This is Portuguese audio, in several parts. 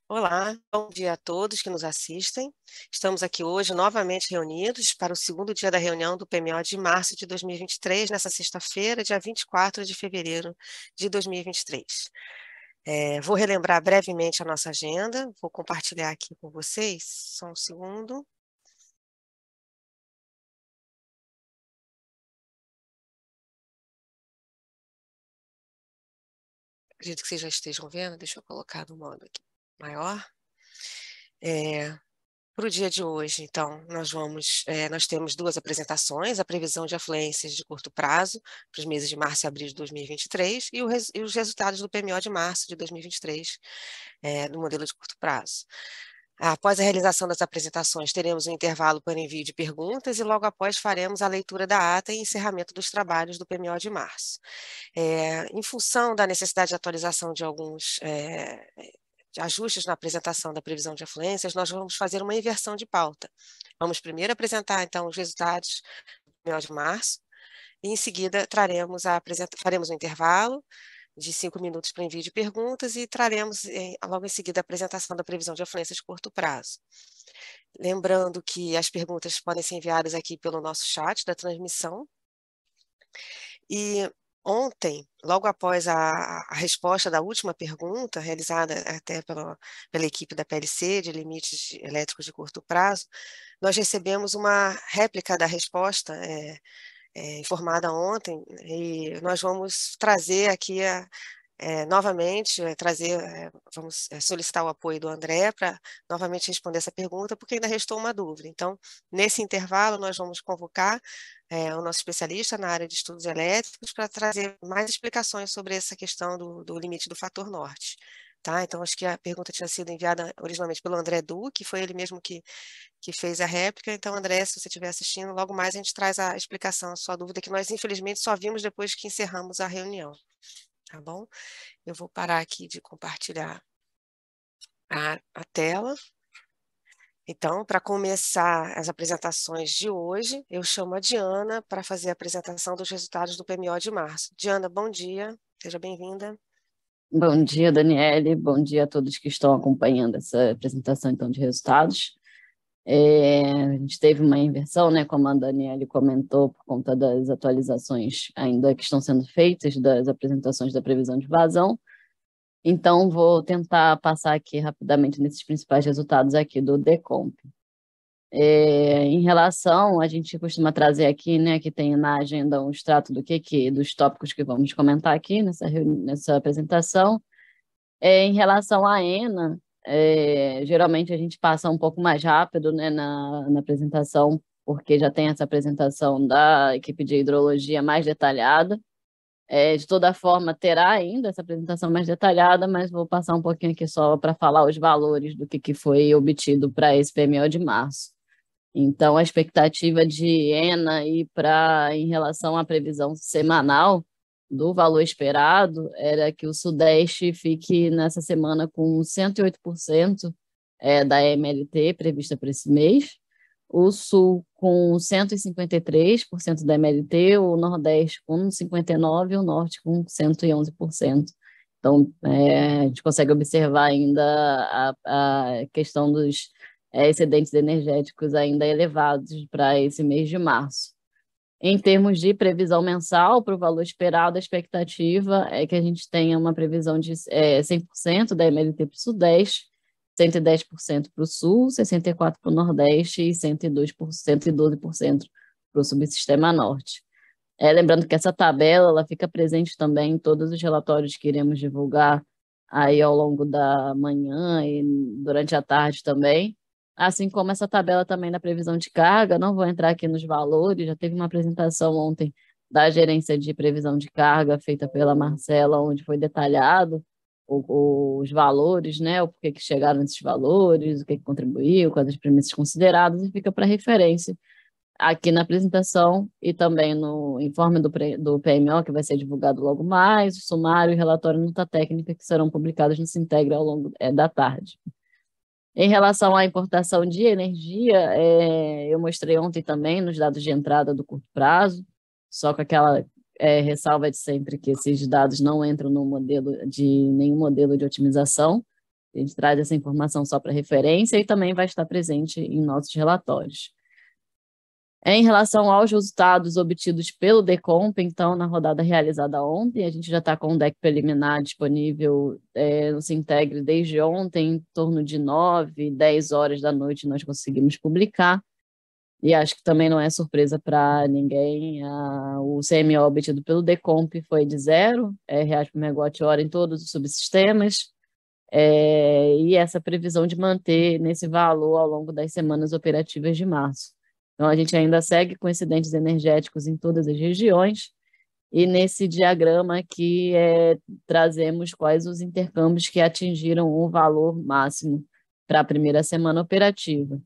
Olá, bom dia a todos que nos assistem. Estamos aqui hoje novamente reunidos para o segundo dia da reunião do PMO de março de 2023, nessa sexta-feira, dia 24 de fevereiro de 2023. Vou relembrar brevemente a nossa agenda, vou compartilhar aqui com vocês, só um segundo. Acredito que vocês já estejam vendo, deixa eu colocar no modo aqui maior. Para o dia de hoje, então, nós temos duas apresentações, a previsão de afluências de curto prazo para os meses de março e abril de 2023 e os resultados do PMO de março de 2023, do modelo de curto prazo. Após a realização das apresentações, teremos um intervalo para envio de perguntas e logo após faremos a leitura da ata e encerramento dos trabalhos do PMO de março. Em função da necessidade de atualização de alguns de ajustes na apresentação da previsão de afluências, nós vamos fazer uma inversão de pauta. Vamos primeiro apresentar, então, os resultados do PMO de março, e em seguida faremos um intervalo de 5 minutos para envio de perguntas e traremos logo em seguida a apresentação da previsão de afluência de curto prazo. Lembrando que as perguntas podem ser enviadas aqui pelo nosso chat da transmissão. E ontem, logo após a resposta da última pergunta, realizada até pela equipe da PLC, de limites elétricos de curto prazo, nós recebemos uma réplica da resposta informada ontem, e nós vamos trazer aqui novamente, vamos solicitar o apoio do André para novamente responder essa pergunta, porque ainda restou uma dúvida. Então, nesse intervalo, nós vamos convocar o nosso especialista na área de estudos elétricos para trazer mais explicações sobre essa questão do limite do fator norte. Tá? Então, acho que a pergunta tinha sido enviada originalmente pelo André Duque, foi ele mesmo que fez a réplica. Então, André, se você estiver assistindo, logo mais a gente traz a explicação, a sua dúvida, que nós, infelizmente, só vimos depois que encerramos a reunião. Tá bom? Eu vou parar aqui de compartilhar a tela. Então, para começar as apresentações de hoje, eu chamo a Diana para fazer a apresentação dos resultados do PMO de março. Diana, bom dia, seja bem-vinda. Bom dia, Daniele. Bom dia a todos que estão acompanhando essa apresentação, então, de resultados. A gente teve uma inversão, né, como a Daniele comentou, por conta das atualizações ainda que estão sendo feitas das apresentações da previsão de vazão. Então, vou tentar passar aqui rapidamente nesses principais resultados aqui do DECOMP. Em relação, a gente costuma trazer aqui, né, que tem na agenda um extrato dos tópicos que vamos comentar aqui nessa apresentação. Em relação à ENA, geralmente a gente passa um pouco mais rápido, né, na apresentação, porque já tem essa apresentação da equipe de hidrologia mais detalhada. De toda forma, terá ainda essa apresentação mais detalhada, mas vou passar um pouquinho aqui só para falar os valores do que foi obtido para esse PMO de março. Então, a expectativa de ENA em relação à previsão semanal do valor esperado era que o Sudeste fique nessa semana com 108% da MLT prevista para esse mês, o Sul com 153% da MLT, o Nordeste com 59% e o Norte com 111%. Então, a gente consegue observar ainda a questão dos excedentes energéticos ainda elevados para esse mês de março. Em termos de previsão mensal, para o valor esperado, a expectativa é que a gente tenha uma previsão de 100% da MLT para o Sudeste, 110% para o Sul, 64% para o Nordeste e 112% para o Subsistema Norte. Lembrando que essa tabela ela fica presente também em todos os relatórios que iremos divulgar aí ao longo da manhã e durante a tarde também, assim como essa tabela também da previsão de carga. Não vou entrar aqui nos valores, já teve uma apresentação ontem da gerência de previsão de carga feita pela Marcela, onde foi detalhado os valores, né, o porquê que chegaram nesses valores, o que contribuiu, quais as premissas consideradas, e fica para referência aqui na apresentação e também no informe do PMO, que vai ser divulgado logo mais, o sumário e o relatório nota técnica, que serão publicados no Sintegre ao longo da tarde. Em relação à importação de energia, eu mostrei ontem também nos dados de entrada do curto prazo, só com aquela ressalva de sempre que esses dados não entram no modelo de nenhum modelo de otimização, A gente traz essa informação só para referência e também vai estar presente em nossos relatórios. Em relação aos resultados obtidos pelo Decomp, então, na rodada realizada ontem, a gente já está com o deck preliminar disponível no Sintegre desde ontem, em torno de 9, 10 horas da noite nós conseguimos publicar, e acho que também não é surpresa para ninguém. O CMO obtido pelo Decomp foi de R$ 0 por megawatt-hora em todos os subsistemas, e essa previsão de manter nesse valor ao longo das semanas operativas de março. Então, a gente ainda segue com excedentes energéticos em todas as regiões, e nesse diagrama aqui trazemos quais os intercâmbios que atingiram o valor máximo para a primeira semana operativa.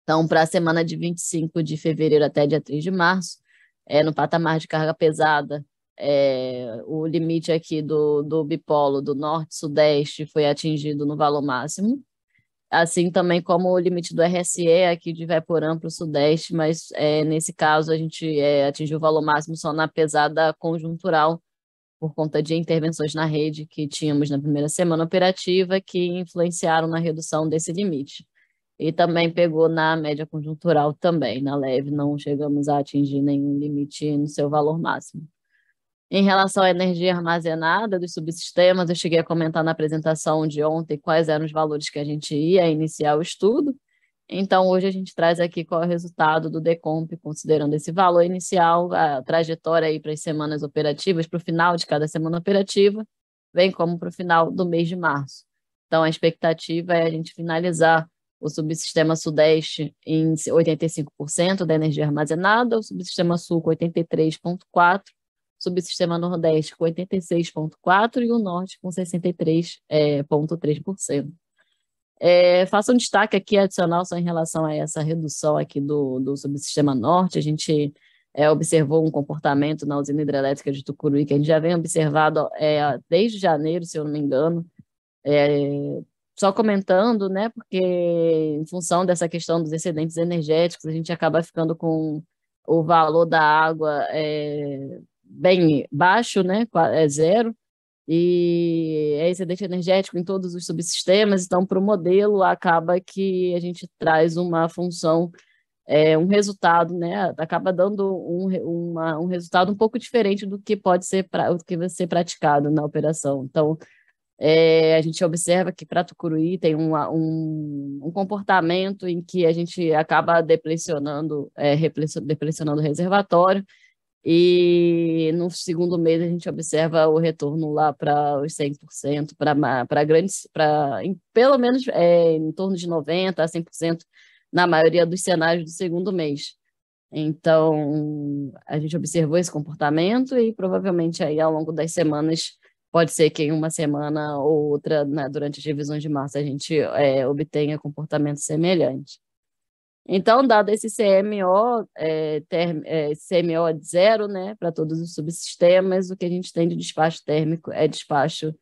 Então, para a semana de 25 de fevereiro até dia 3 de março, no patamar de carga pesada, o limite aqui do bipolo do norte-sudeste foi atingido no valor máximo, assim também como o limite do RSE aqui de Voporã para o sudeste, mas nesse caso a gente atingiu o valor máximo só na pesada conjuntural, por conta de intervenções na rede que tínhamos na primeira semana operativa, que influenciaram na redução desse limite. E também pegou na média conjuntural também, na leve, não chegamos a atingir nenhum limite no seu valor máximo. Em relação à energia armazenada dos subsistemas, eu cheguei a comentar na apresentação de ontem quais eram os valores que a gente ia iniciar o estudo. Então, hoje a gente traz aqui qual é o resultado do Decomp, considerando esse valor inicial, a trajetória aí para as semanas operativas, para o final de cada semana operativa, bem como para o final do mês de março. Então, a expectativa é a gente finalizar o subsistema Sudeste em 85% da energia armazenada, o subsistema Sul com 83,4%, subsistema Nordeste com 86,4% e o Norte com 63,3%. Faço um destaque aqui adicional só em relação a essa redução aqui do subsistema Norte. A gente observou um comportamento na usina hidrelétrica de Tucuruí que a gente já vem observado desde janeiro, se eu não me engano, só comentando, né, porque em função dessa questão dos excedentes energéticos, a gente acaba ficando com o valor da água bem baixo, né, zero, e é excedente energético em todos os subsistemas, então para o modelo acaba que a gente traz uma função, um resultado, né, acaba dando um resultado um pouco diferente do que pode ser, do que vai ser praticado na operação. Então, a gente observa que para Tucuruí tem um comportamento em que a gente acaba deplecionando o reservatório, e no segundo mês a gente observa o retorno lá para os 100%, para grandes, pelo menos em torno de 90% a 100% na maioria dos cenários do segundo mês. Então, a gente observou esse comportamento e provavelmente aí ao longo das semanas, pode ser que em uma semana ou outra, né, durante as revisões de março, a gente obtenha comportamento semelhante. Então, dado esse CMO, CMO de zero, né, para todos os subsistemas, o que a gente tem de despacho térmico é despacho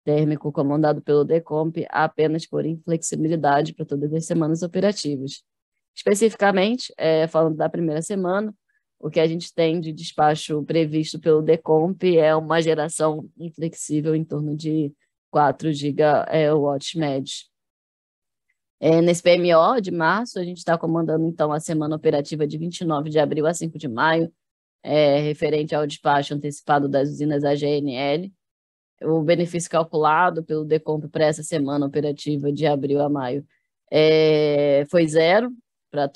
térmico comandado pelo Decomp apenas por inflexibilidade para todas as semanas operativas. Especificamente, falando da primeira semana, o que a gente tem de despacho previsto pelo Decomp é uma geração inflexível em torno de 4 gigawatts médios. Nesse PMO de março, a gente está comandando, então, a semana operativa de 29 de abril a 5 de maio, referente ao despacho antecipado das usinas AGNL. O benefício calculado pelo Decomp para essa semana operativa de abril a maio foi zero para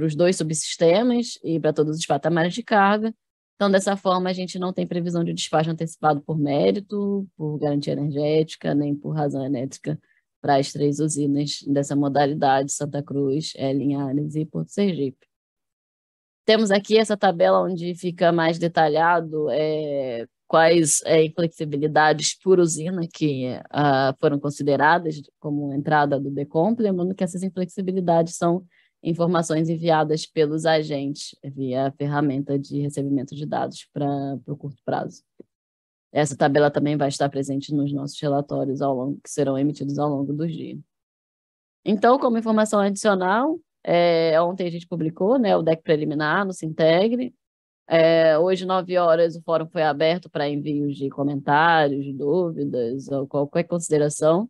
os dois subsistemas e para todos os patamares de carga. Então, dessa forma, a gente não tem previsão de despacho antecipado por mérito, por garantia energética, nem por razão elétrica para as 3 usinas dessa modalidade, Santa Cruz, Linhares e Porto Sergipe. Temos aqui essa tabela onde fica mais detalhado quais inflexibilidades por usina que foram consideradas como entrada do Decomp, lembrando que essas inflexibilidades são informações enviadas pelos agentes via a ferramenta de recebimento de dados para o curto prazo. Essa tabela também vai estar presente nos nossos relatórios que serão emitidos ao longo do dia. Então, como informação adicional, ontem a gente publicou, né, o deck preliminar no Sintegre. Hoje, 9 horas, o fórum foi aberto para envios de comentários, dúvidas ou qualquer consideração.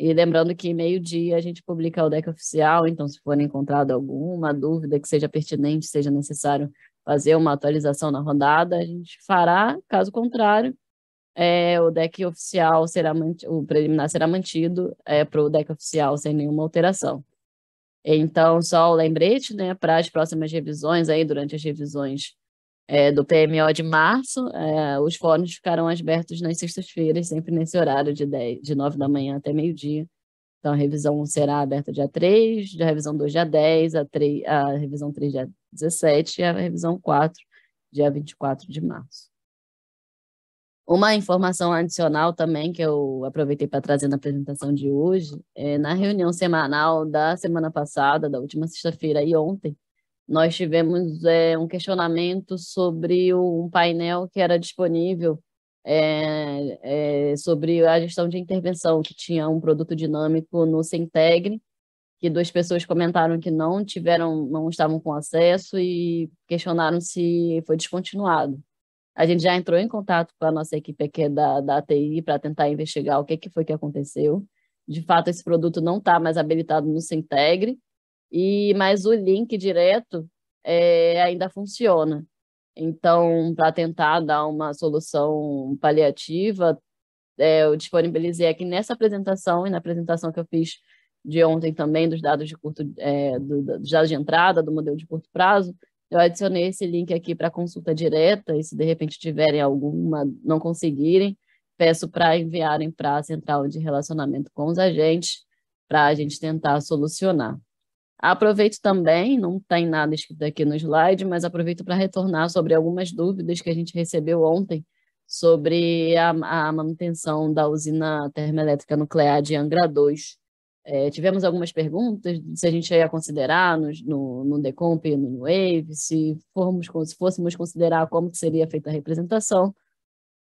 E lembrando que meio-dia a gente publica o deck oficial, então se for encontrado alguma dúvida que seja pertinente, seja necessário fazer uma atualização na rodada, a gente fará. Caso contrário, o deck oficial será o preliminar será mantido para o deck oficial sem nenhuma alteração. Então, só o lembrete, né, para as próximas revisões, aí, durante as revisões do PMO de março, os fóruns ficarão abertos nas sextas-feiras, sempre nesse horário de 9 da manhã até meio-dia. Então, a revisão será aberta dia 3, a revisão 2 dia 10, a revisão 3 dia 17 e a revisão 4 dia 24 de março. Uma informação adicional também que eu aproveitei para trazer na apresentação de hoje, na reunião semanal da semana passada, da última sexta-feira e ontem, nós tivemos um questionamento sobre um painel que era disponível sobre a gestão de intervenção, que tinha um produto dinâmico no Sintegre, que 2 pessoas comentaram que não estavam com acesso e questionaram se foi descontinuado. A gente já entrou em contato com a nossa equipe aqui da ATI para tentar investigar o que foi que aconteceu. De fato, esse produto não está mais habilitado no Sintegre, mas o link direto ainda funciona. Então, para tentar dar uma solução paliativa, eu disponibilizei aqui nessa apresentação e na apresentação que eu fiz de ontem também dos dados dos dados de entrada do modelo de curto prazo, eu adicionei esse link aqui para consulta direta, e se de repente tiverem alguma, não conseguirem, peço para enviarem para a central de relacionamento com os agentes, para a gente tentar solucionar. Aproveito também, não tem nada escrito aqui no slide, mas aproveito para retornar sobre algumas dúvidas que a gente recebeu ontem sobre a manutenção da usina termoelétrica nuclear de Angra 2. Tivemos algumas perguntas se a gente ia considerar no Decomp e no Wave, se fôssemos considerar como que seria feita a representação.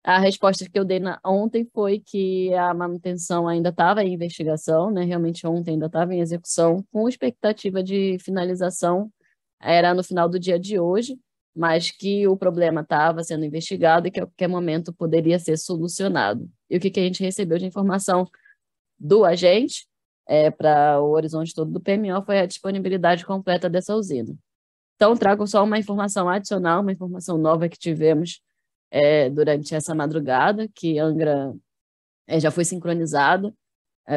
A resposta que eu dei ontem foi que a manutenção ainda estava em investigação, né? Realmente ontem ainda estava em execução, com expectativa de finalização era no final do dia de hoje, mas que o problema estava sendo investigado e que a qualquer momento poderia ser solucionado. E o que a gente recebeu de informação do agente para o horizonte todo do PMO foi a disponibilidade completa dessa usina. Então, trago só uma informação adicional, uma informação nova que tivemos durante essa madrugada, que Angra já foi sincronizada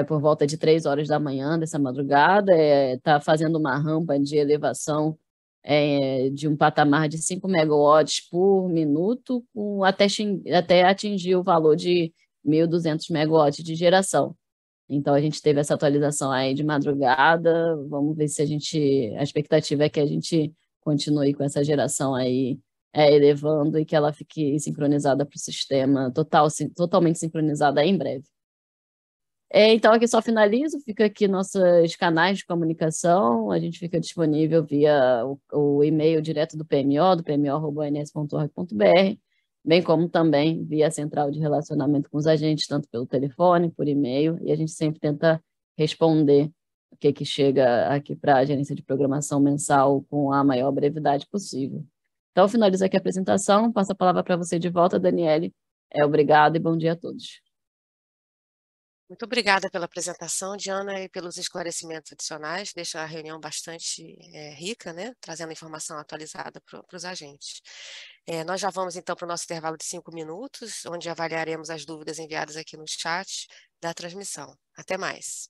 por volta de 3 horas da manhã dessa madrugada, está fazendo uma rampa de elevação de um patamar de 5 megawatts por minuto, até atingir o valor de 1.200 megawatts de geração. Então, a gente teve essa atualização aí de madrugada, vamos ver se a expectativa é que a gente continue com essa geração aí elevando e que ela fique sincronizada para o sistema, totalmente sincronizada em breve. Então, aqui só finalizo, fica aqui nossos canais de comunicação, a gente fica disponível via o e-mail direto do pmo@ons.org.br, bem como também via a central de relacionamento com os agentes, tanto pelo telefone, por e-mail, e a gente sempre tenta responder o que chega aqui para a gerência de programação mensal com a maior brevidade possível. Então, finalizo aqui a apresentação, passo a palavra para você de volta, Daniele. Obrigado e bom dia a todos. Muito obrigada pela apresentação, Diana, e pelos esclarecimentos adicionais. Deixa a reunião bastante rica, né? Trazendo informação atualizada para os agentes. Nós já vamos, então, para o nosso intervalo de 5 minutos, onde avaliaremos as dúvidas enviadas aqui no chat da transmissão. Até mais.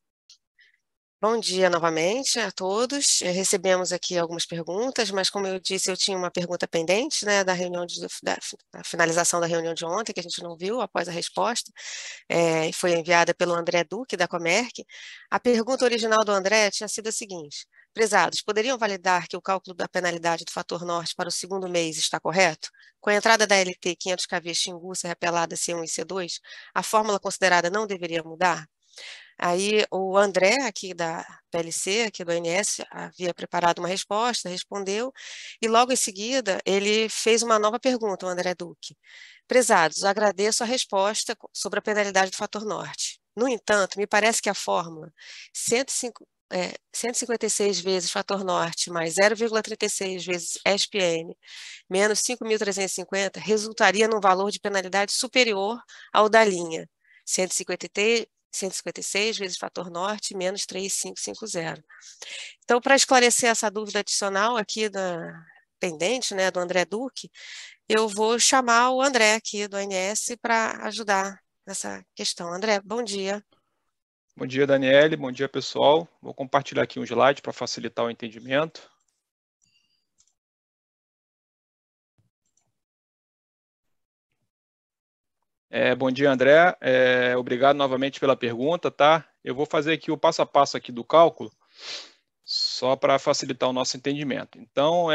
Bom dia novamente a todos. Recebemos aqui algumas perguntas, mas como eu disse, eu tinha uma pergunta pendente, né, da finalização da reunião de ontem, que a gente não viu após a resposta, foi enviada pelo André Duque, da Comerc. A pergunta original do André tinha sido a seguinte: prezados, poderiam validar que o cálculo da penalidade do fator norte para o segundo mês está correto? Com a entrada da LT 500 kV Xingu, Serra Pelada, C1 e C2, a fórmula considerada não deveria mudar? Aí o André, aqui da PLC, aqui do ANS, havia preparado uma resposta, respondeu, e logo em seguida ele fez uma nova pergunta, o André Duque. Prezados, agradeço a resposta sobre a penalidade do fator norte. No entanto, me parece que a fórmula 156 vezes fator norte mais 0,36 vezes SPN menos 5.350 resultaria num valor de penalidade superior ao da linha 153 156 vezes fator norte menos 3,550. Então, para esclarecer essa dúvida adicional aqui pendente, né, do André Duque, eu vou chamar o André aqui do ANS para ajudar nessa questão. André, bom dia. Bom dia, Daniele. Bom dia, pessoal. Vou compartilhar aqui um slide para facilitar o entendimento. Bom dia, André. Obrigado novamente pela pergunta, tá? Eu vou fazer aqui o passo a passo aqui do cálculo, só para facilitar o nosso entendimento. Então,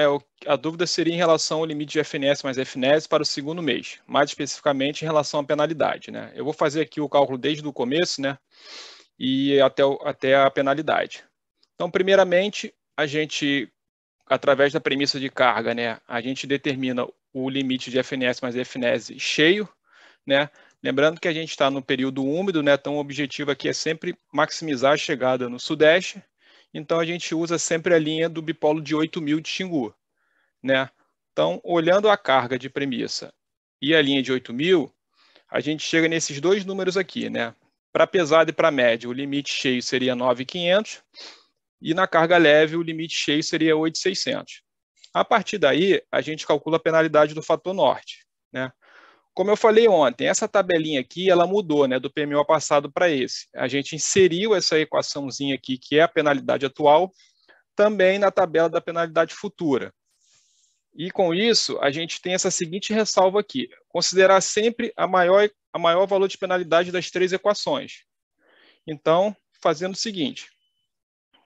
a dúvida seria em relação ao limite de FNS mais FNES para o segundo mês, mais especificamente em relação à penalidade, né? Eu vou fazer aqui o cálculo desde o começo, né? E até a penalidade. Então, primeiramente, a gente, através da premissa de carga, né? A gente determina o limite de FNS mais FNES cheio, né? Lembrando que a gente está no período úmido, né? Então o objetivo aqui é sempre maximizar a chegada no Sudeste. Então a gente usa sempre a linha do bipolo de 8.000 de Xingu, né? Então, olhando a carga de premissa e a linha de 8.000, a gente chega nesses dois números aqui, né? Para pesado e para médio, o limite cheio seria 9.500 e na carga leve o limite cheio seria 8.600. A partir daí, a gente calcula a penalidade do fator norte, né? Como eu falei ontem, essa tabelinha aqui, ela mudou, né, do PMO passado para esse. A gente inseriu essa equaçãozinha aqui, que é a penalidade atual, também na tabela da penalidade futura. E com isso, a gente tem essa seguinte ressalva aqui: considerar sempre a maior valor de penalidade das três equações. Então, fazendo o seguinte,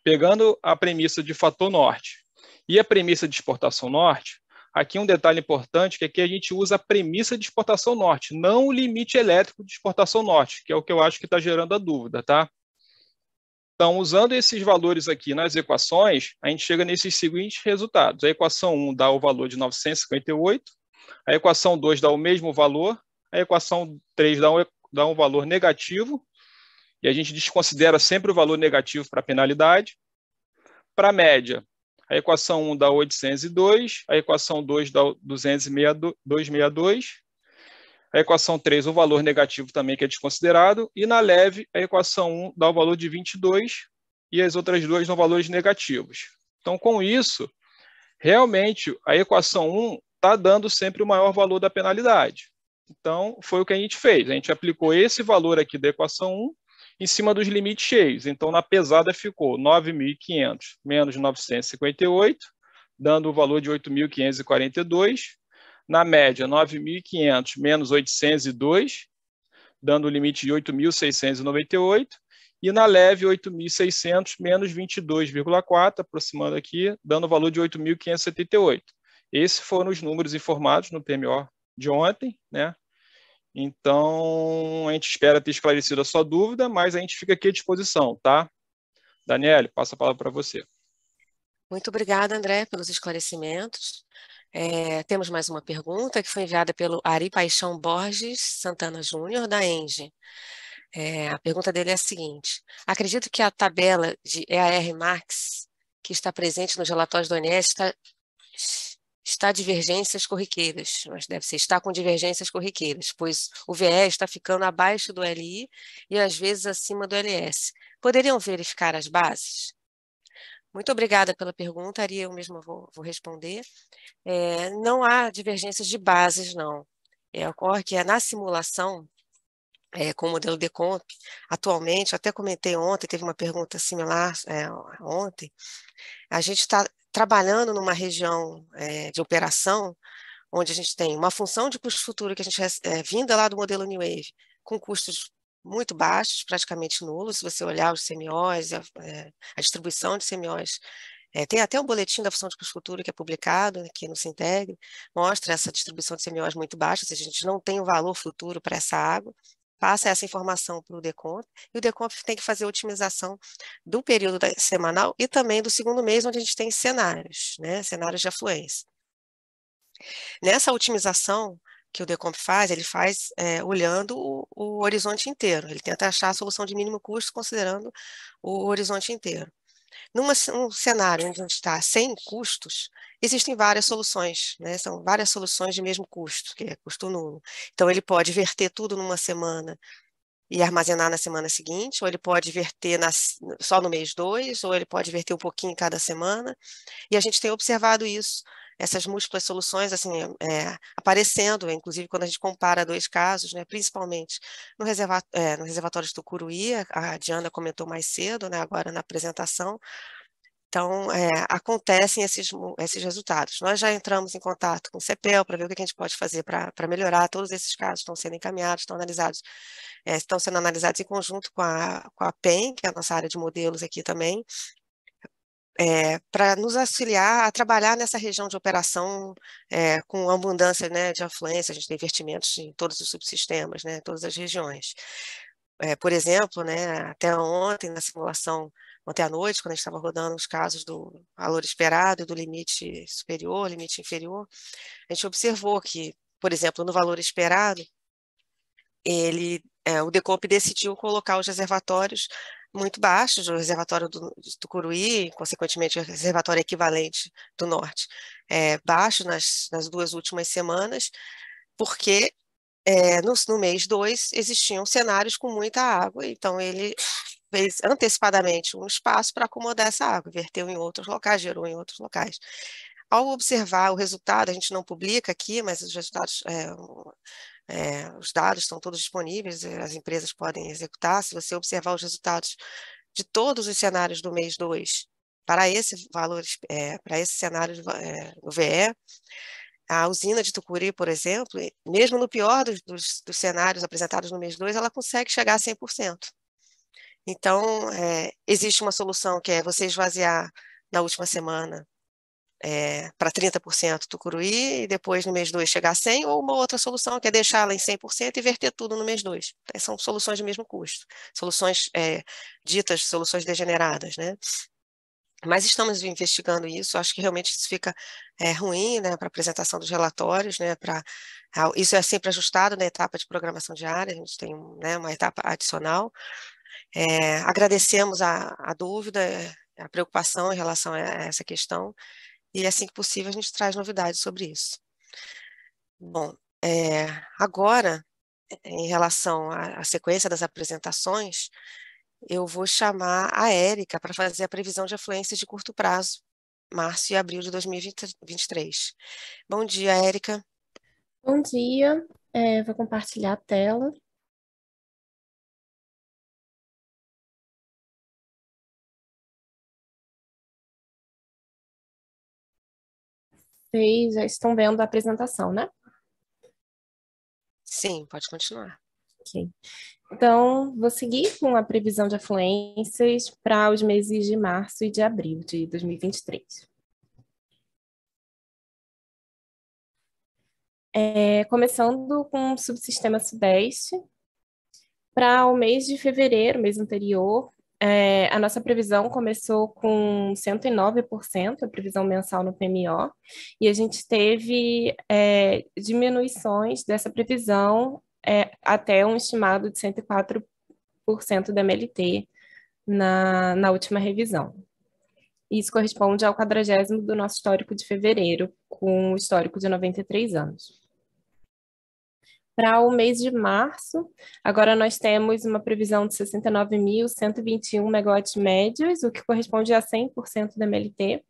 pegando a premissa de fator norte e a premissa de exportação norte, aqui um detalhe importante, que aqui a gente usa a premissa de exportação norte, não o limite elétrico de exportação norte, que é o que eu acho que está gerando a dúvida, tá? Então, usando esses valores aqui nas equações, a gente chega nesses seguintes resultados. A equação 1 dá o valor de 958, a equação 2 dá o mesmo valor, a equação 3 dá um valor negativo, e a gente desconsidera sempre o valor negativo para a penalidade. Para a média, a equação 1 dá 802, a equação 2 dá 262, a equação 3 o valor negativo também que é desconsiderado, e na leve a equação 1 dá o valor de 22 e as outras duas dão valores negativos. Então, com isso, realmente a equação 1 está dando sempre o maior valor da penalidade. Então, foi o que a gente fez. A gente aplicou esse valor aqui da equação 1 em cima dos limites cheios. Então, na pesada ficou 9.500 menos 958, dando o valor de 8.542. Na média, 9.500 menos 802, dando o limite de 8.698. E na leve, 8.600 menos 22,4, aproximando aqui, dando o valor de 8.578. Esses foram os números informados no PMO de ontem, né? Então, a gente espera ter esclarecido a sua dúvida, mas a gente fica aqui à disposição, tá? Daniele, passo a palavra para você. Muito obrigada, André, pelos esclarecimentos. Temos mais uma pergunta que foi enviada pelo Ari Paixão Borges Santana Júnior, da ENGE. A pergunta dele é a seguinte: acredito que a tabela de EAR Max, que está presente nos relatórios do ONS, está divergências corriqueiras, mas deve ser está com divergências corriqueiras, pois o VE está ficando abaixo do LI e às vezes acima do LS. Poderiam verificar as bases? Muito obrigada pela pergunta, Ari, eu mesma vou responder. Não há divergências de bases, não. Ocorre que na simulação, com o modelo Decomp, atualmente, até comentei ontem, teve uma pergunta similar ontem, a gente está trabalhando numa região de operação onde a gente tem uma função de custo futuro que a gente vinda lá do modelo New Wave, com custos muito baixos, praticamente nulos, se você olhar os CMOs, a distribuição de CMOs, tem até um boletim da função de custo futuro que é publicado aqui no Sintegre, mostra essa distribuição de CMOs muito baixa, ou seja, a gente não tem o valor futuro para essa água, passa essa informação para o Decomp, e o Decomp tem que fazer a otimização do período semanal e também do segundo mês, onde a gente tem cenários, né, cenários de afluência. Nessa otimização que o Decomp faz, ele faz olhando o horizonte inteiro, ele tenta achar a solução de mínimo custo considerando o horizonte inteiro. Num cenário onde a gente está sem custos, existem várias soluções, né? São várias soluções de mesmo custo, que é custo nulo. Então, ele pode verter tudo numa semana e armazenar na semana seguinte, ou ele pode verter só no mês 2, ou ele pode verter um pouquinho em cada semana. E a gente tem observado isso, essas múltiplas soluções assim, aparecendo, inclusive quando a gente compara dois casos, né, principalmente no reservatório de Tucuruí, a Diana comentou mais cedo, né, agora na apresentação. Então, acontecem esses resultados. Nós já entramos em contato com o CEPEL para ver o que a gente pode fazer para melhorar. Todos esses casos estão sendo encaminhados, estão sendo analisados em conjunto com a PEN, que é a nossa área de modelos aqui também, para nos auxiliar a trabalhar nessa região de operação com abundância, né, de afluência. A gente tem investimentos em todos os subsistemas, né, todas as regiões. Por exemplo, né, até ontem, na simulação, ontem à noite, quando a gente estava rodando os casos do valor esperado e do limite superior, limite inferior, a gente observou que, por exemplo, no valor esperado, o Decomp decidiu colocar os reservatórios muito baixos, o reservatório do Tucuruí, consequentemente o reservatório equivalente do Norte, baixo nas 2 últimas semanas, porque no mês 2 existiam cenários com muita água, então ele fez antecipadamente um espaço para acomodar essa água, verteu em outros locais, gerou em outros locais. Ao observar o resultado, a gente não publica aqui, mas os resultados, os dados estão todos disponíveis, as empresas podem executar. Se você observar os resultados de todos os cenários do mês 2, para esse valor, para esse cenário do VE, a usina de Tucuruí, por exemplo, mesmo no pior dos cenários apresentados no mês 2, ela consegue chegar a 100%. Então, existe uma solução que é você esvaziar na última semana para 30% Tucuruí e depois no mês 2 chegar a 100%, ou uma outra solução que é deixá-la em 100% e verter tudo no mês 2. São soluções de mesmo custo, soluções ditas soluções degeneradas, né? Mas estamos investigando isso, acho que realmente isso fica ruim, né, para a apresentação dos relatórios, né, isso é sempre ajustado na etapa de programação diária, a gente tem, né, uma etapa adicional. Agradecemos a dúvida, a preocupação em relação a essa questão, e assim que possível a gente traz novidades sobre isso. Bom, agora, em relação à sequência das apresentações, eu vou chamar a Érica para fazer a previsão de afluências de curto prazo, março e abril de 2023. Bom dia, Érica. Bom dia, vou compartilhar a tela. Vocês já estão vendo a apresentação, né? Sim, pode continuar. Ok. Então, vou seguir com a previsão de afluências para os meses de março e de abril de 2023. Começando com o subsistema Sudeste, para o mês de fevereiro, mês anterior, a nossa previsão começou com 109%, a previsão mensal no PMO, e a gente teve diminuições dessa previsão até um estimado de 104% da MLT na última revisão. Isso corresponde ao 40º do nosso histórico de fevereiro, com o histórico de 93 anos. Para o mês de março, agora nós temos uma previsão de 69.121 megawatts médios, o que corresponde a 100% da MLT,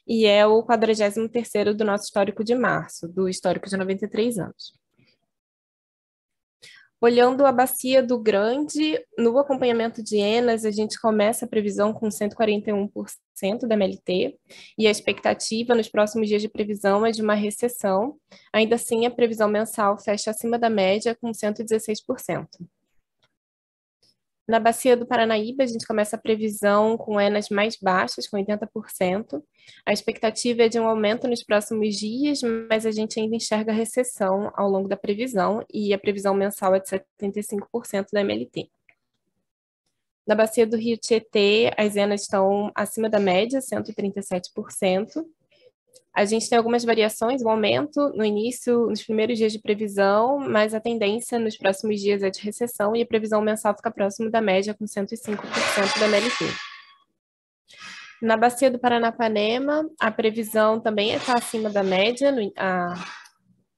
e é o 43º do nosso histórico de março, do histórico de 93 anos. Olhando a bacia do Grande, no acompanhamento de Enas, a gente começa a previsão com 141% da MLT, e a expectativa nos próximos dias de previsão é de uma recessão. Ainda assim, a previsão mensal fecha acima da média com 116%. Na bacia do Paranaíba, a gente começa a previsão com Enas mais baixas, com 80%. A expectativa é de um aumento nos próximos dias, mas a gente ainda enxerga recessão ao longo da previsão, e a previsão mensal é de 75% da MLT. Na bacia do Rio Tietê, as Enas estão acima da média, 137%. A gente tem algumas variações, um aumento no início, nos primeiros dias de previsão, mas a tendência nos próximos dias é de recessão, e a previsão mensal fica próximo da média, com 105% da MLT. Na bacia do Paranapanema, a previsão também está acima da média,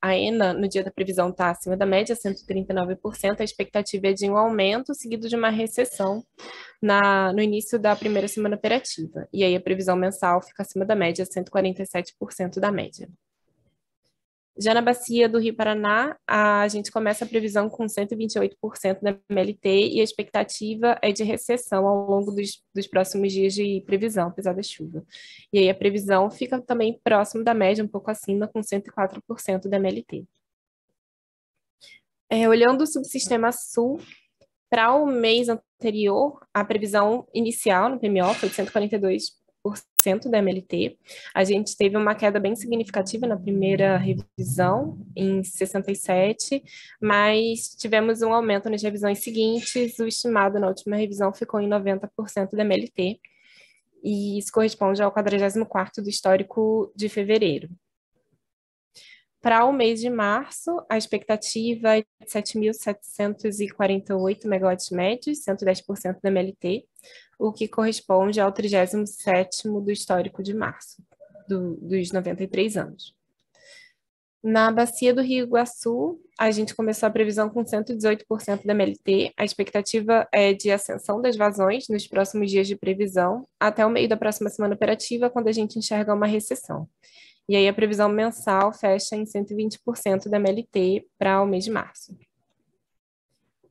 a ENA, no dia da previsão, está acima da média, 139%, a expectativa é de um aumento seguido de uma recessão no início da primeira semana operativa. E aí a previsão mensal fica acima da média, 147% da média. Já na bacia do Rio Paraná, a gente começa a previsão com 128% da MLT e a expectativa é de recessão ao longo dos próximos dias de previsão, apesar da chuva. E aí a previsão fica também próximo da média, um pouco acima, com 104% da MLT. Olhando o subsistema sul, para o mês anterior, a previsão inicial no PMO foi de 142% da MLT. A gente teve uma queda bem significativa na primeira revisão, em 67%, mas tivemos um aumento nas revisões seguintes. O estimado na última revisão ficou em 90% da MLT, e isso corresponde ao 44º do histórico de fevereiro. Para o mês de março, a expectativa é de 7.748 megawatts médios, 110% da MLT, o que corresponde ao 37º do histórico de março, dos 93 anos. Na bacia do Rio Iguaçu, a gente começou a previsão com 118% da MLT. A expectativa é de ascensão das vazões nos próximos dias de previsão, até o meio da próxima semana operativa, quando a gente enxerga uma recessão. E aí a previsão mensal fecha em 120% da MLT para o mês de março.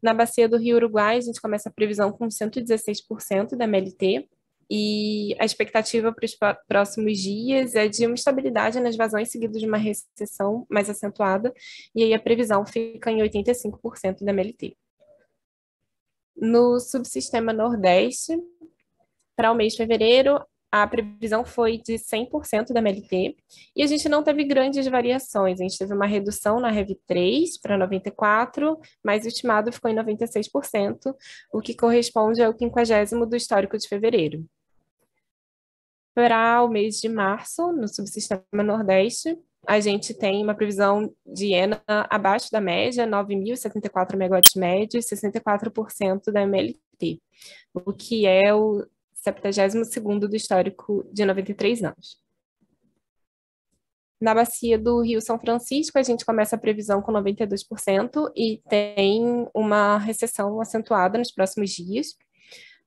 Na bacia do Rio Uruguai, a gente começa a previsão com 116% da MLT, e a expectativa para os próximos dias é de uma estabilidade nas vazões, seguido de uma recessão mais acentuada, e aí a previsão fica em 85% da MLT. No subsistema Nordeste, para o mês de fevereiro, a previsão foi de 100% da MLT, e a gente não teve grandes variações. A gente teve uma redução na Rev 3 para 94%, mas o estimado ficou em 96%, o que corresponde ao 50º do histórico de fevereiro. Para o mês de março, no subsistema Nordeste, a gente tem uma previsão de ENA abaixo da média, 9.074 megawatts médios, 64% da MLT, o que é o 72º do histórico de 93 anos. Na bacia do Rio São Francisco, a gente começa a previsão com 92% e tem uma recessão acentuada nos próximos dias.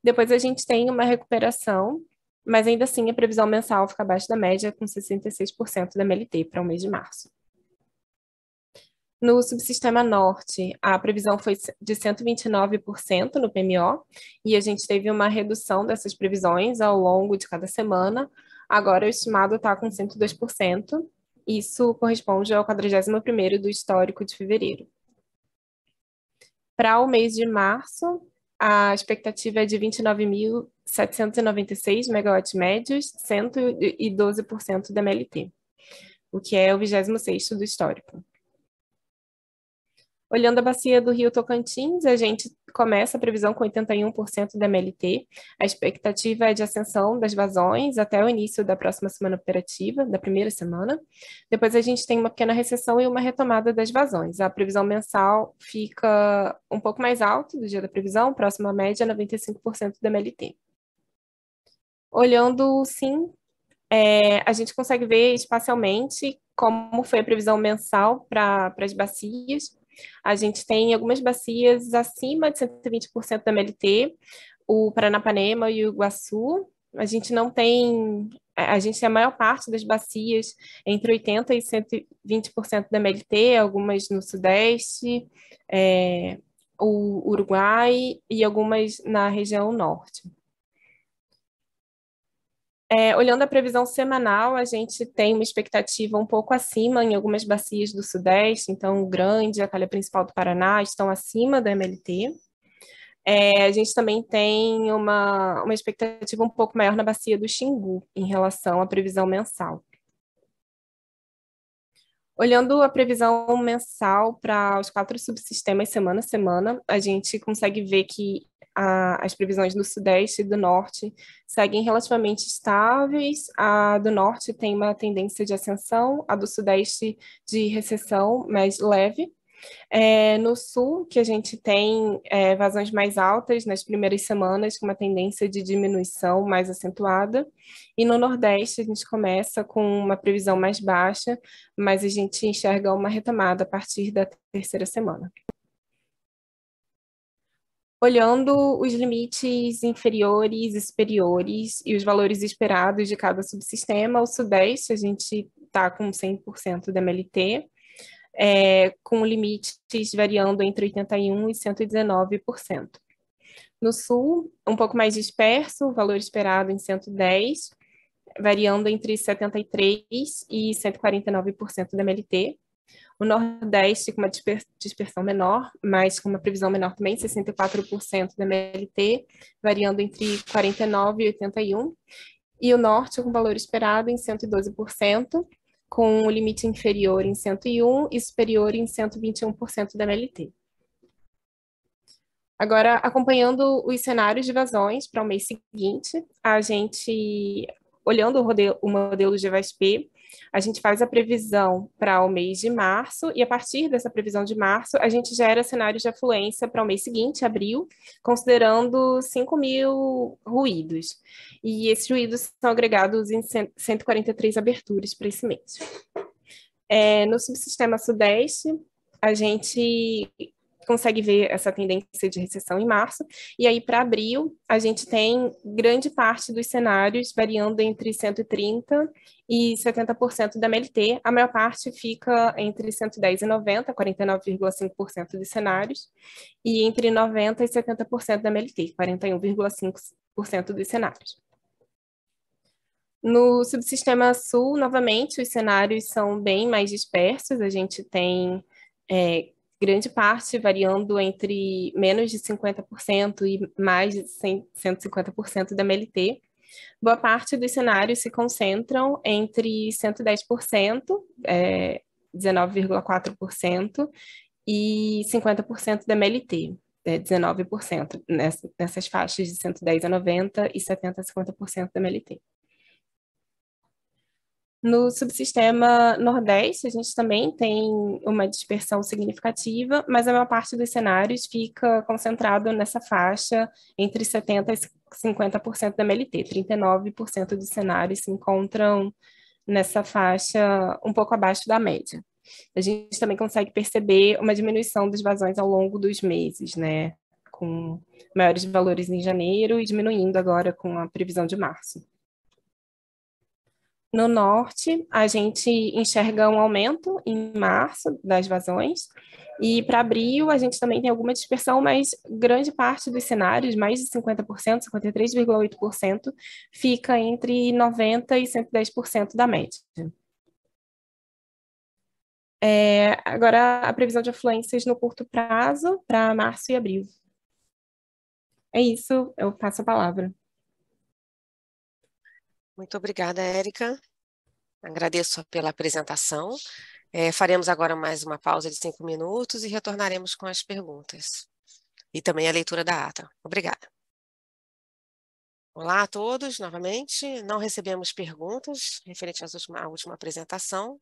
Depois a gente tem uma recuperação, mas ainda assim a previsão mensal fica abaixo da média, com 66% da MLT para o mês de março. No subsistema norte, a previsão foi de 129% no PMO, e a gente teve uma redução dessas previsões ao longo de cada semana. Agora o estimado está com 102%, isso corresponde ao 41º do histórico de fevereiro. Para o mês de março, a expectativa é de 29.796 megawatts médios, 112% da MLT, o que é o 26º do histórico. Olhando a bacia do Rio Tocantins, a gente começa a previsão com 81% da MLT. A expectativa é de ascensão das vazões até o início da próxima semana operativa, da primeira semana. Depois a gente tem uma pequena recessão e uma retomada das vazões. A previsão mensal fica um pouco mais alta do dia da previsão, próxima à média, 95% da MLT. Olhando, sim, a gente consegue ver espacialmente como foi a previsão mensal para as bacias. A gente tem algumas bacias acima de 120% da MLT, o Paranapanema e o Iguaçu. A gente tem a maior parte das bacias entre 80% e 120% da MLT, algumas no Sudeste, o Uruguai e algumas na região Norte. Olhando a previsão semanal, a gente tem uma expectativa um pouco acima em algumas bacias do Sudeste, então o Grande, a Calha Principal do Paraná estão acima da MLT. A gente também tem uma expectativa um pouco maior na bacia do Xingu, em relação à previsão mensal. Olhando a previsão mensal para os 4 subsistemas semana a semana, a gente consegue ver que as previsões do Sudeste e do Norte seguem relativamente estáveis. A do Norte tem uma tendência de ascensão, a do Sudeste de recessão mais leve. No sul, que a gente tem vazões mais altas nas primeiras semanas, com uma tendência de diminuição mais acentuada, e no nordeste a gente começa com uma previsão mais baixa, mas a gente enxerga uma retomada a partir da terceira semana. Olhando os limites inferiores e superiores e os valores esperados de cada subsistema, o sudeste a gente está com 100% da MLT, com limites variando entre 81% e 119%. No sul, um pouco mais disperso, o valor esperado em 110%, variando entre 73% e 149% da MLT. O Nordeste com uma dispersão menor, mas com uma previsão menor também, 64% da MLT, variando entre 49% e 81%. E o Norte com valor esperado em 112%, com o limite inferior em 101% e superior em 121% da MLT. Agora, acompanhando os cenários de vazões para o mês seguinte, a gente, olhando o modelo GVASP, a gente faz a previsão para o mês de março, e a partir dessa previsão de março, a gente gera cenários de afluência para o mês seguinte, abril, considerando 5.000 ruídos. E esses ruídos são agregados em 143 aberturas para esse mês. No subsistema sudeste, a gente consegue ver essa tendência de recessão em março, e aí para abril a gente tem grande parte dos cenários variando entre 130% e 70% da MLT, a maior parte fica entre 110% e 90%, 49,5% dos cenários, e entre 90% e 70% da MLT, 41,5% dos cenários. No subsistema sul, novamente, os cenários são bem mais dispersos, a gente tem grande parte variando entre menos de 50% e mais de 150% da MLT. Boa parte dos cenários se concentram entre 110%, 19,4%, e 50% da MLT, 19%, nessas faixas de 110 a 90% e 70% a 50% da MLT. No subsistema Nordeste, a gente também tem uma dispersão significativa, mas a maior parte dos cenários fica concentrado nessa faixa entre 70% e 50% da MLT. 39% dos cenários se encontram nessa faixa um pouco abaixo da média. A gente também consegue perceber uma diminuição das vazões ao longo dos meses, né? Com maiores valores em janeiro e diminuindo agora com a previsão de março. No norte, a gente enxerga um aumento em março das vazões, e para abril a gente também tem alguma dispersão, mas grande parte dos cenários, mais de 50%, 53,8%, fica entre 90% e 110% da média. Agora, a previsão de afluências no curto prazo para março e abril. É isso, eu passo a palavra. Muito obrigada, Érica. Agradeço pela apresentação. Faremos agora mais uma pausa de 5 minutos e retornaremos com as perguntas. E também a leitura da ata. Obrigada. Olá a todos, novamente. Não recebemos perguntas referente à última apresentação,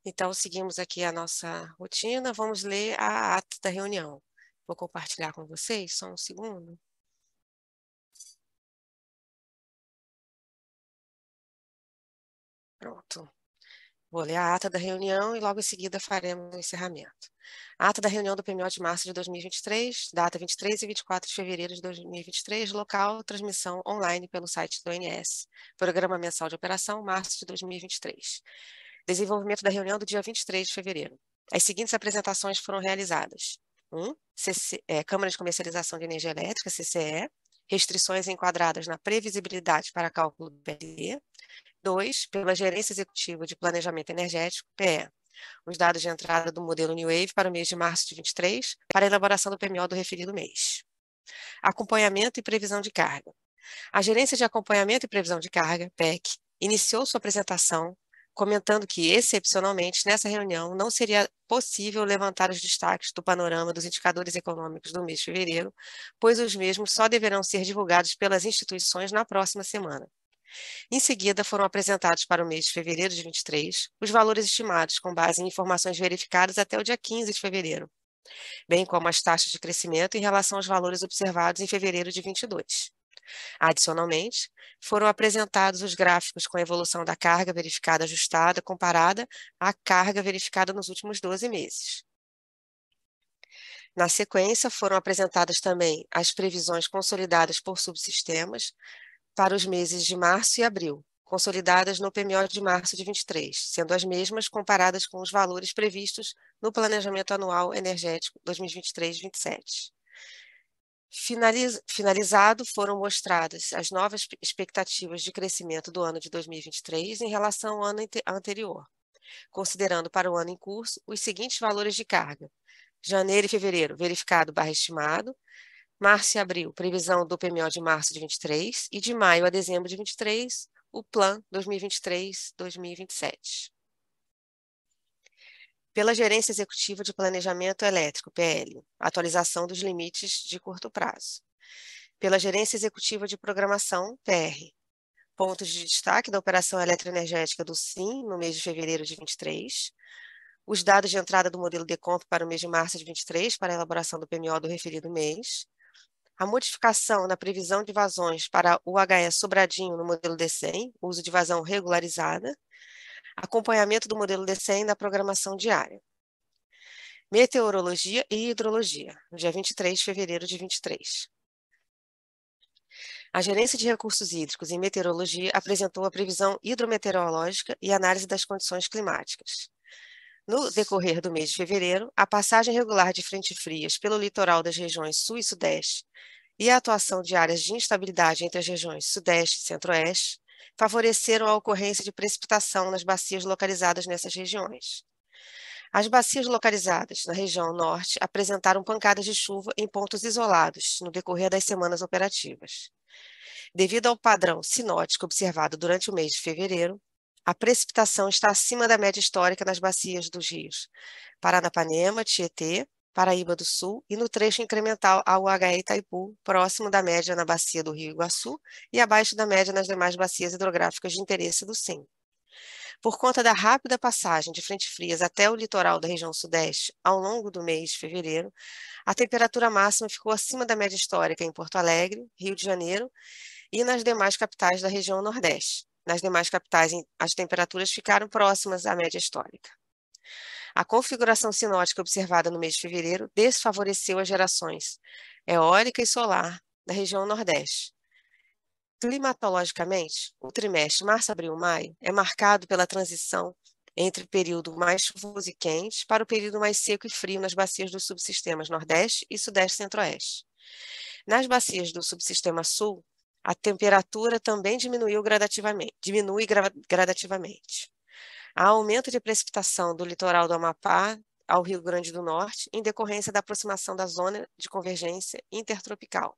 então seguimos aqui a nossa rotina. Vamos ler a ata da reunião. Vou compartilhar com vocês, só um segundo. Pronto. Vou ler a ata da reunião e logo em seguida faremos o encerramento. A ata da reunião do PMO de março de 2023, data 23 e 24 de fevereiro de 2023, local, transmissão online pelo site do ONS. Programa mensal de operação, março de 2023. Desenvolvimento da reunião do dia 23 de fevereiro. As seguintes apresentações foram realizadas. 1. Câmara de Comercialização de Energia Elétrica, CCE. Restrições enquadradas na previsibilidade para cálculo do PLD. 2, pela Gerência Executiva de Planejamento Energético, PE, os dados de entrada do modelo New Wave para o mês de março de 23, para a elaboração do PMO do referido mês. Acompanhamento e previsão de carga. A Gerência de Acompanhamento e Previsão de Carga, PEC, iniciou sua apresentação comentando que, excepcionalmente, nessa reunião não seria possível levantar os destaques do panorama dos indicadores econômicos do mês de fevereiro, pois os mesmos só deverão ser divulgados pelas instituições na próxima semana. Em seguida, foram apresentados para o mês de fevereiro de 23 os valores estimados com base em informações verificadas até o dia 15 de fevereiro, bem como as taxas de crescimento em relação aos valores observados em fevereiro de 22. Adicionalmente, foram apresentados os gráficos com a evolução da carga verificada ajustada comparada à carga verificada nos últimos 12 meses. Na sequência, foram apresentadas também as previsões consolidadas por subsistemas para os meses de março e abril, consolidadas no PMO de março de 23, sendo as mesmas comparadas com os valores previstos no Planejamento Anual Energético 2023-27. Finalizado, foram mostradas as novas expectativas de crescimento do ano de 2023 em relação ao ano anterior, considerando para o ano em curso os seguintes valores de carga: janeiro e fevereiro, verificado / estimado; março e abril, previsão do PMO de março de 23, e de maio a dezembro de 23, o PLAN 2023-2027. Pela Gerência Executiva de Planejamento Elétrico, PL, atualização dos limites de curto prazo. Pela Gerência Executiva de Programação, PR, pontos de destaque da operação eletroenergética do SIM no mês de fevereiro de 23, os dados de entrada do modelo DECOMP para o mês de março de 23 para a elaboração do PMO do referido mês, a modificação na previsão de vazões para o HE Sobradinho no modelo D100, uso de vazão regularizada, acompanhamento do modelo D100 na programação diária. Meteorologia e hidrologia, no dia 23 de fevereiro de 23. A Gerência de Recursos Hídricos e Meteorologia apresentou a previsão hidrometeorológica e análise das condições climáticas. No decorrer do mês de fevereiro, a passagem regular de frentes frias pelo litoral das regiões Sul e Sudeste e a atuação de áreas de instabilidade entre as regiões Sudeste e Centro-Oeste favoreceram a ocorrência de precipitação nas bacias localizadas nessas regiões. As bacias localizadas na região Norte apresentaram pancadas de chuva em pontos isolados no decorrer das semanas operativas. Devido ao padrão sinótico observado durante o mês de fevereiro, a precipitação está acima da média histórica nas bacias dos rios Paranapanema, Tietê, Paraíba do Sul e no trecho incremental ao HE Itaipu, próximo da média na bacia do Rio Iguaçu e abaixo da média nas demais bacias hidrográficas de interesse do SIM. Por conta da rápida passagem de frentes frias até o litoral da região Sudeste ao longo do mês de fevereiro, a temperatura máxima ficou acima da média histórica em Porto Alegre, Rio de Janeiro e nas demais capitais da região Nordeste. Nas demais capitais, as temperaturas ficaram próximas à média histórica. A configuração sinótica observada no mês de fevereiro desfavoreceu as gerações eólica e solar da região Nordeste. Climatologicamente, o trimestre março, abril, maio é marcado pela transição entre o período mais chuvoso e quente para o período mais seco e frio nas bacias dos subsistemas Nordeste e Sudeste Centro-Oeste. Nas bacias do subsistema Sul, a temperatura também diminui gradativamente. Há aumento de precipitação do litoral do Amapá ao Rio Grande do Norte, em decorrência da aproximação da zona de convergência intertropical.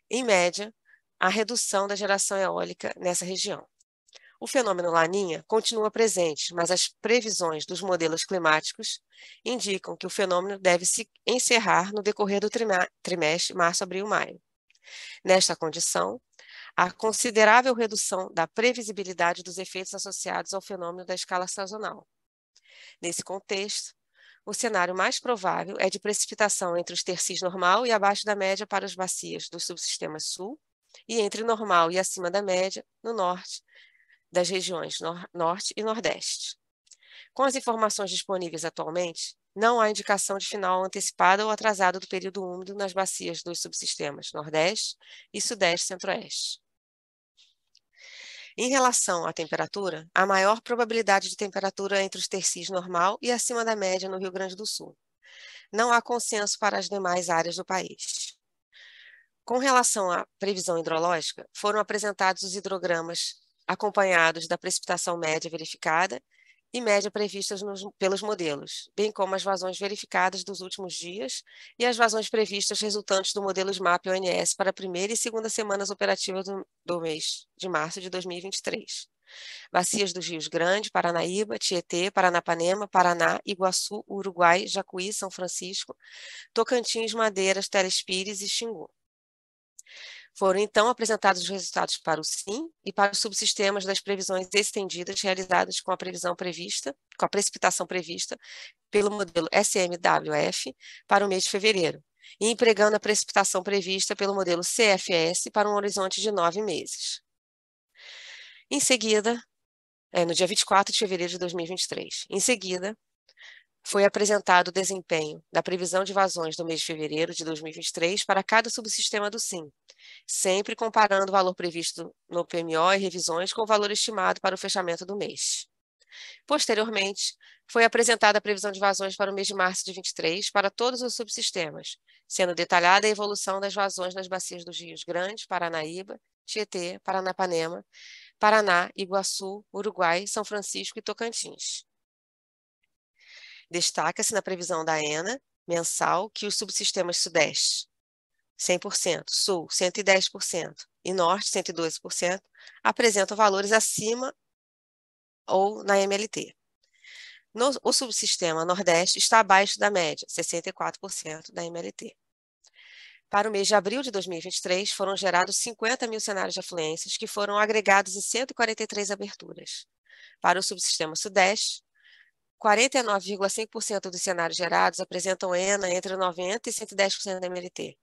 Em média, há redução da geração eólica nessa região. O fenômeno Laninha continua presente, mas as previsões dos modelos climáticos indicam que o fenômeno deve se encerrar no decorrer do trimestre março, abril, maio. Nesta condição, há considerável redução da previsibilidade dos efeitos associados ao fenômeno da escala sazonal. Nesse contexto, o cenário mais provável é de precipitação entre os tercis normal e abaixo da média para as bacias dos subsistemas Sul e entre normal e acima da média no norte das regiões Norte e Nordeste. Com as informações disponíveis atualmente, não há indicação de final antecipada ou atrasado do período úmido nas bacias dos subsistemas Nordeste e Sudeste Centro-Oeste. Em relação à temperatura, há maior probabilidade de temperatura entre os tercis normal e acima da média no Rio Grande do Sul. Não há consenso para as demais áreas do país. Com relação à previsão hidrológica, foram apresentados os hidrogramas acompanhados da precipitação média verificada e média previstas pelos modelos, bem como as vazões verificadas dos últimos dias e as vazões previstas resultantes do modelo SMAP ONS para a primeira e segunda semanas operativas do mês de março de 2023. Bacias dos rios Grande, Paranaíba, Tietê, Paranapanema, Paraná, Iguaçu, Uruguai, Jacuí, São Francisco, Tocantins, Madeiras, Telespires e Xingu. Foram, então, apresentados os resultados para o SIM e para os subsistemas das previsões estendidas realizadas com a precipitação prevista pelo modelo SMWF para o mês de fevereiro, e empregando a precipitação prevista pelo modelo CFS para um horizonte de 9 meses. Em seguida, no dia 24 de fevereiro de 2023, em seguida, foi apresentado o desempenho da previsão de vazões do mês de fevereiro de 2023 para cada subsistema do SIM, sempre comparando o valor previsto no PMO e revisões com o valor estimado para o fechamento do mês. Posteriormente, foi apresentada a previsão de vazões para o mês de março de 2023 para todos os subsistemas, sendo detalhada a evolução das vazões nas bacias dos rios Grande, Paranaíba, Tietê, Paranapanema, Paraná, Iguaçu, Uruguai, São Francisco e Tocantins. Destaca-se na previsão da ENA mensal que os subsistemas Sudeste, 100%, Sul, 110% e Norte, 112%, apresentam valores acima ou na MLT. O subsistema Nordeste está abaixo da média, 64% da MLT. Para o mês de abril de 2023, foram gerados 50 mil cenários de afluências, que foram agregados em 143 aberturas. Para o subsistema Sudeste, 49,5% dos cenários gerados apresentam ENA entre 90% e 110% da MLT.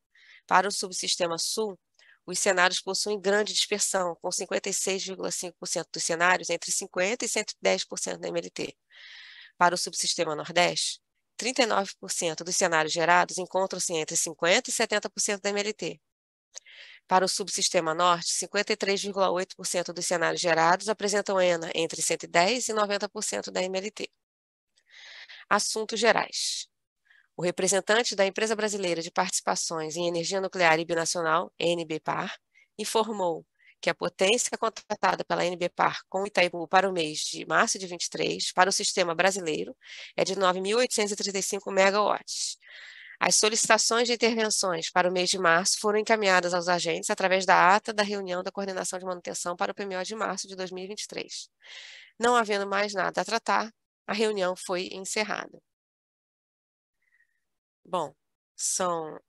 Para o subsistema Sul, os cenários possuem grande dispersão, com 56,5% dos cenários entre 50% e 110% da MLT. Para o subsistema Nordeste, 39% dos cenários gerados encontram-se entre 50% e 70% da MLT. Para o subsistema Norte, 53,8% dos cenários gerados apresentam ENA entre 110% e 90% da MLT. Assuntos gerais. O representante da Empresa Brasileira de Participações em Energia Nuclear e Binacional, ENBPar, informou que a potência contratada pela ENBPar com Itaipu para o mês de março de 2023 para o sistema brasileiro é de 9.835 megawatts. As solicitações de intervenções para o mês de março foram encaminhadas aos agentes através da ata da reunião da Coordenação de Manutenção para o PMO de março de 2023. Não havendo mais nada a tratar, a reunião foi encerrada. Bom, são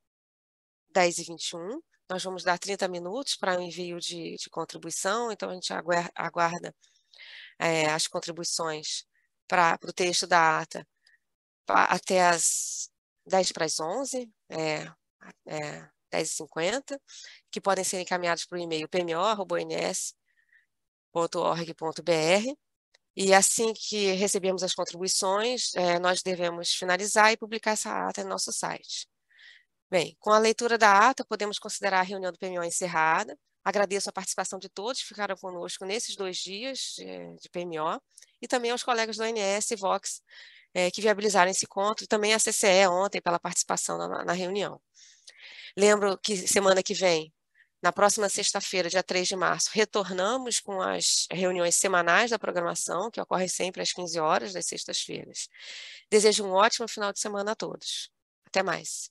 10h21, nós vamos dar 30 minutos para o envio de contribuição, então a gente aguarda as contribuições para o texto da ata até as 10:11, 10h50, que podem ser encaminhados para o e-mail pmo@ons.org.br. E assim que recebemos as contribuições, nós devemos finalizar e publicar essa ata no nosso site. Bem, com a leitura da ata, podemos considerar a reunião do PMO encerrada. Agradeço a participação de todos que ficaram conosco nesses 2 dias de PMO, e também aos colegas do ONS e Vox que viabilizaram esse encontro, e também a CCE ontem pela participação na reunião. Lembro que semana que vem, na próxima sexta-feira, dia 3 de março, retornamos com as reuniões semanais da programação, que ocorrem sempre às 15 horas das sextas-feiras. Desejo um ótimo final de semana a todos. Até mais.